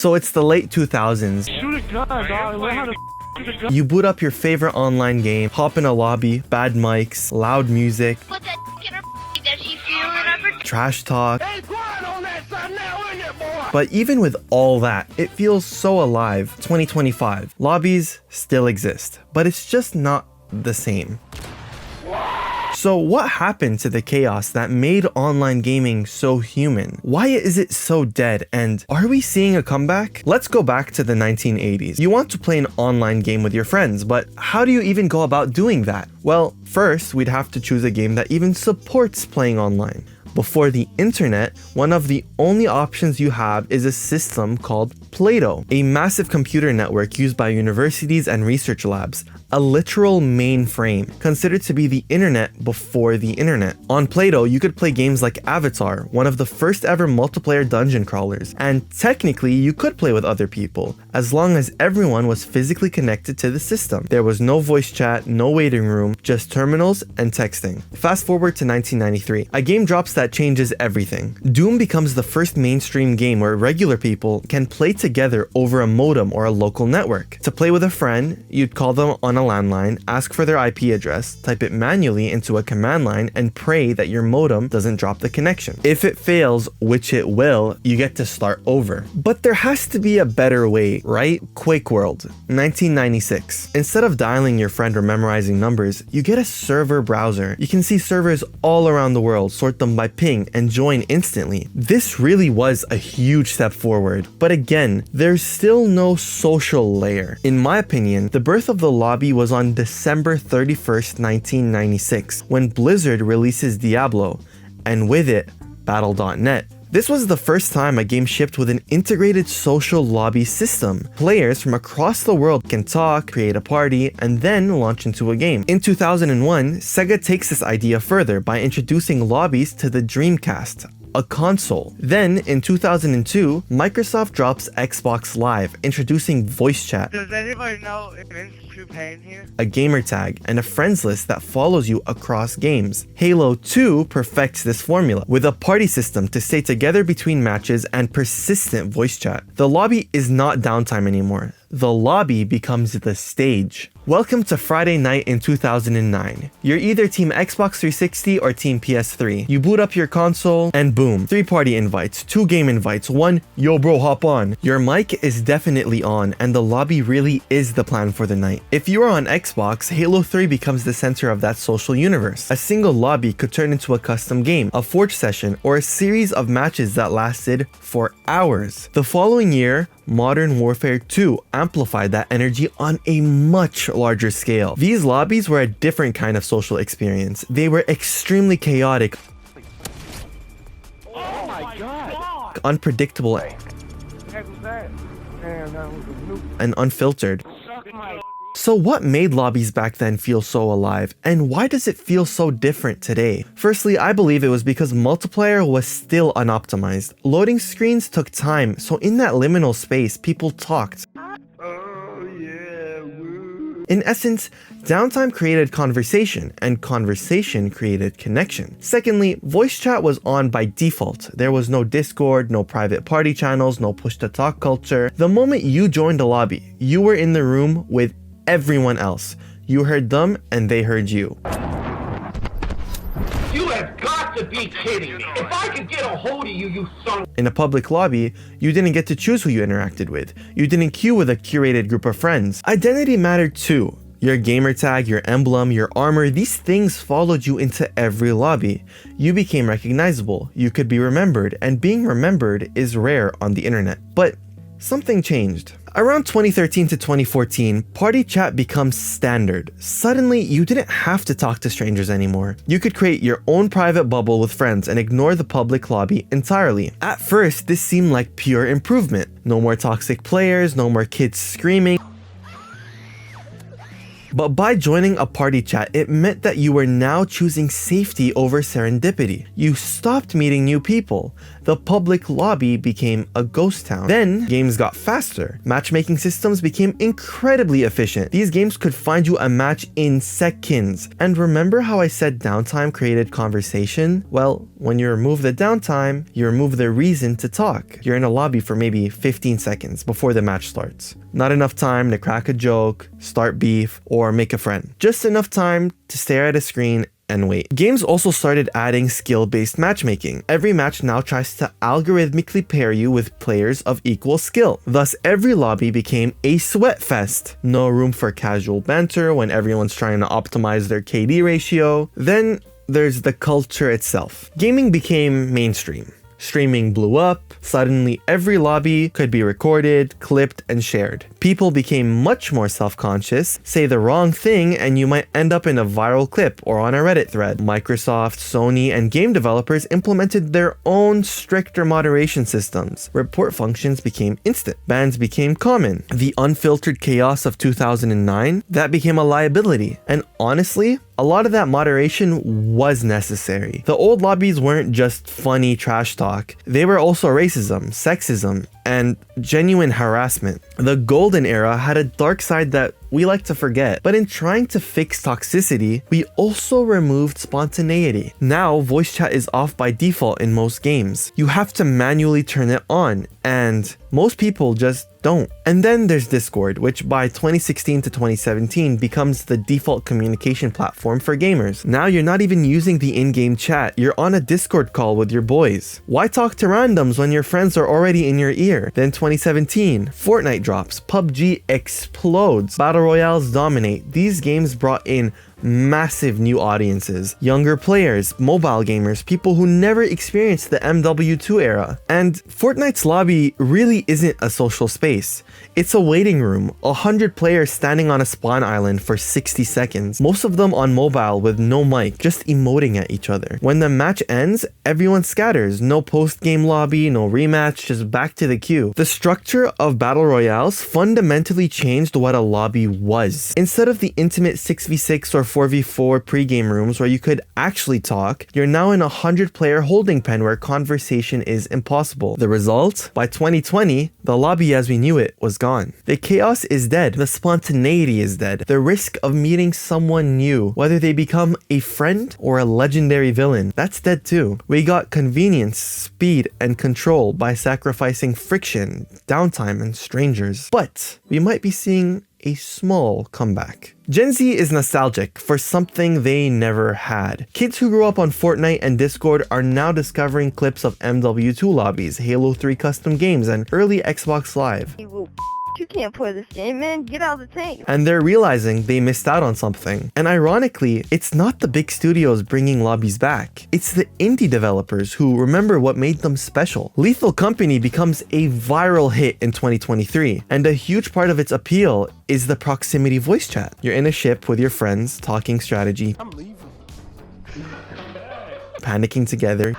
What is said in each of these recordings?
So it's the late 2000s. Shoot a gun, dog. Learn how to shoot a gun. You boot up your favorite online game, hop in a lobby, bad mics, loud music, Put that in her does she feel it up her trash talk. Hey, quiet on that side now, isn't it, boy? But even with all that, it feels so alive. 2025. Lobbies still exist, but it's just not the same. So what happened to the chaos that made online gaming so human? Why is it so dead, and are we seeing a comeback? Let's go back to the 1980s. You want to play an online game with your friends, but how do you even go about doing that? Well, first we'd have to choose a game that even supports playing online. Before the internet, one of the only options you have is a system called PLATO, a massive computer network used by universities and research labs, a literal mainframe, considered to be the internet before the internet. On PLATO, you could play games like Avatar, one of the first ever multiplayer dungeon crawlers, and technically you could play with other people, as long as everyone was physically connected to the system. There was no voice chat, no waiting room, just terminals and texting. Fast forward to 1993, a game drops that changes everything. Doom becomes the first mainstream game where regular people can play together over a modem or a local network. To play with a friend, you'd call them on a landline, ask for their IP address, type it manually into a command line, and pray that your modem doesn't drop the connection. If it fails, which it will, you get to start over. But there has to be a better way, right? QuakeWorld, 1996. Instead of dialing your friend or memorizing numbers, you get a server browser. You can see servers all around the world, sort them by ping, and join instantly. This really was a huge step forward, but again, there's still no social layer. In my opinion, the birth of the lobby was on December 31st, 1996, when Blizzard releases Diablo, and with it, Battle.net. This was the first time a game shipped with an integrated social lobby system. Players from across the world can talk, create a party, and then launch into a game. In 2001, Sega takes this idea further by introducing lobbies to the Dreamcast, a console. Then, in 2002, Microsoft drops Xbox Live, introducing voice chat. Does anybody know if it's true pain here? A gamer tag, and a friends list that follows you across games. Halo 2 perfects this formula with a party system to stay together between matches and persistent voice chat. The lobby is not downtime anymore. The lobby becomes the stage. Welcome to Friday night in 2009. You're either Team Xbox 360 or Team PS3. You boot up your console and boom, 3 party invites, 2 game invites, 1 yo bro hop on. Your mic is definitely on and the lobby really is the plan for the night. If you are on Xbox, Halo 3 becomes the center of that social universe. A single lobby could turn into a custom game, a forge session, or a series of matches that lasted for hours. The following year, Modern Warfare 2 amplified that energy on a much larger scale. These lobbies were a different kind of social experience. They were extremely chaotic, Oh my god! unpredictable, What the heck was that? Damn, that was a nuke. and unfiltered. Suck my. So what made lobbies back then feel so alive, and why does it feel so different today? Firstly, I believe it was because multiplayer was still unoptimized. Loading screens took time, so in that liminal space, people talked. Oh yeah, woo. In essence, downtime created conversation, and conversation created connection. Secondly, voice chat was on by default. There was no Discord, no private party channels, no push-to-talk culture. The moment you joined a lobby, you were in the room with everyone else. You heard them and they heard you. You have got to be kidding me. If I could get a hold of you, you son of... In a public lobby, you didn't get to choose who you interacted with. You didn't queue with a curated group of friends. Identity mattered too. Your gamer tag, your emblem, your armor, these things followed you into every lobby. You became recognizable, you could be remembered, and being remembered is rare on the internet. But something changed. Around 2013 to 2014, party chat becomes standard. Suddenly, you didn't have to talk to strangers anymore. You could create your own private bubble with friends and ignore the public lobby entirely. At first, this seemed like pure improvement. No more toxic players, no more kids screaming. But by joining a party chat, it meant that you were now choosing safety over serendipity. You stopped meeting new people. the public lobby became a ghost town. Then games got faster. Matchmaking systems became incredibly efficient. These games could find you a match in seconds. And remember how I said downtime created conversation? Well, when you remove the downtime, you remove the reason to talk. You're in a lobby for maybe 15 seconds before the match starts. Not enough time to crack a joke, start beef, or make a friend. Just enough time to stare at a screen and wait. Games also started adding skill-based matchmaking. Every match now tries to algorithmically pair you with players of equal skill. Thus, every lobby became a sweat fest. No room for casual banter when everyone's trying to optimize their KD ratio. Then there's the culture itself. Gaming became mainstream. Streaming blew up. Suddenly, every lobby could be recorded, clipped, and shared. People became much more self-conscious. Say the wrong thing and you might end up in a viral clip or on a Reddit thread. Microsoft, Sony, and game developers implemented their own stricter moderation systems. Report functions became instant. Bans became common. The unfiltered chaos of 2009, that became a liability. And honestly, a lot of that moderation was necessary. The old lobbies weren't just funny trash talk. They were also racism, sexism, and genuine harassment. The golden era had a dark side that we like to forget, but in trying to fix toxicity, we also removed spontaneity. Now, voice chat is off by default in most games. You have to manually turn it on, and most people just don't. And then there's Discord, which by 2016 to 2017 becomes the default communication platform for gamers. Now you're not even using the in-game chat, you're on a Discord call with your boys. Why talk to randoms when your friends are already in your ear? Then 2017, Fortnite drops, PUBG explodes, Battle Royales dominate. These games brought in massive new audiences, younger players, mobile gamers, people who never experienced the MW2 era. And Fortnite's lobby really isn't a social space. It's a waiting room, 100 players standing on a spawn island for 60 seconds, most of them on mobile with no mic, just emoting at each other. When the match ends, everyone scatters, no post-game lobby, no rematch, just back to the queue. The structure of Battle Royales fundamentally changed what a lobby was. Instead of the intimate 6v6 or 4v4 pre-game rooms where you could actually talk, you're now in a 100-player holding pen where conversation is impossible. The result? By 2020, the lobby as we knew it was gone. The chaos is dead. The spontaneity is dead. The risk of meeting someone new, whether they become a friend or a legendary villain, that's dead too. We got convenience, speed, and control by sacrificing friction, downtime, and strangers. But we might be seeing a small comeback. Gen Z is nostalgic for something they never had. Kids who grew up on Fortnite and Discord are now discovering clips of MW2 lobbies, Halo 3 custom games, and early Xbox Live. You can't play this game, man. Get out of the tank. And they're realizing they missed out on something. And ironically, it's not the big studios bringing lobbies back. It's the indie developers who remember what made them special. Lethal Company becomes a viral hit in 2023, and a huge part of its appeal is the proximity voice chat. You're in a ship with your friends, talking strategy, I'm leaving. panicking together.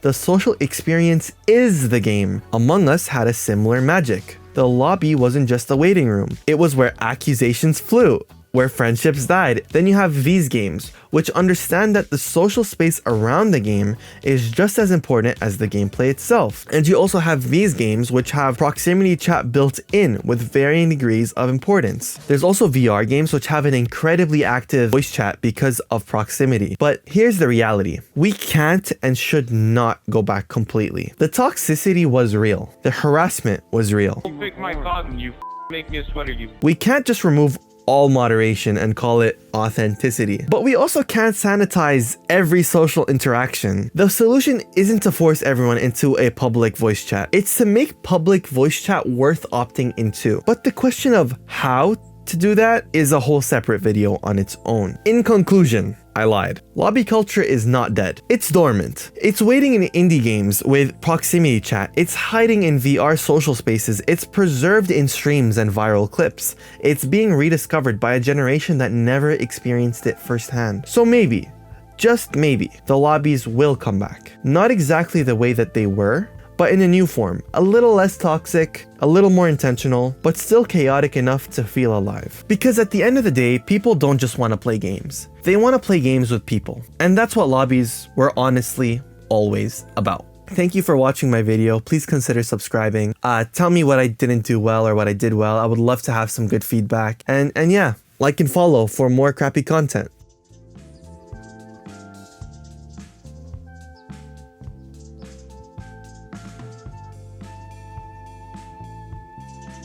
The social experience is the game. Among Us had a similar magic. The lobby wasn't just a waiting room. It was where accusations flew, where friendships died. Then you have these games, which understand that the social space around the game is just as important as the gameplay itself. And you also have these games which have proximity chat built in with varying degrees of importance. There's also VR games which have an incredibly active voice chat because of proximity. But here's the reality. We can't and should not go back completely. The toxicity was real. The harassment was real. You pick my cotton, you make me a sweater, you. We can't just remove all moderation and call it authenticity. But we also can't sanitize every social interaction. The solution isn't to force everyone into a public voice chat. It's to make public voice chat worth opting into. But the question of how to do that is a whole separate video on its own. In conclusion, I lied. Lobby culture is not dead. It's dormant. It's waiting in indie games with proximity chat. It's hiding in VR social spaces. It's preserved in streams and viral clips. It's being rediscovered by a generation that never experienced it firsthand. So maybe, just maybe, the lobbies will come back. Not exactly the way that they were, but in a new form, a little less toxic, a little more intentional, but still chaotic enough to feel alive. Because at the end of the day, people don't just want to play games. They want to play games with people. And that's what lobbies were honestly always about. Thank you for watching my video. Please consider subscribing. Tell me what I didn't do well or what I did well. I would love to have some good feedback. And yeah, like and follow for more crappy content.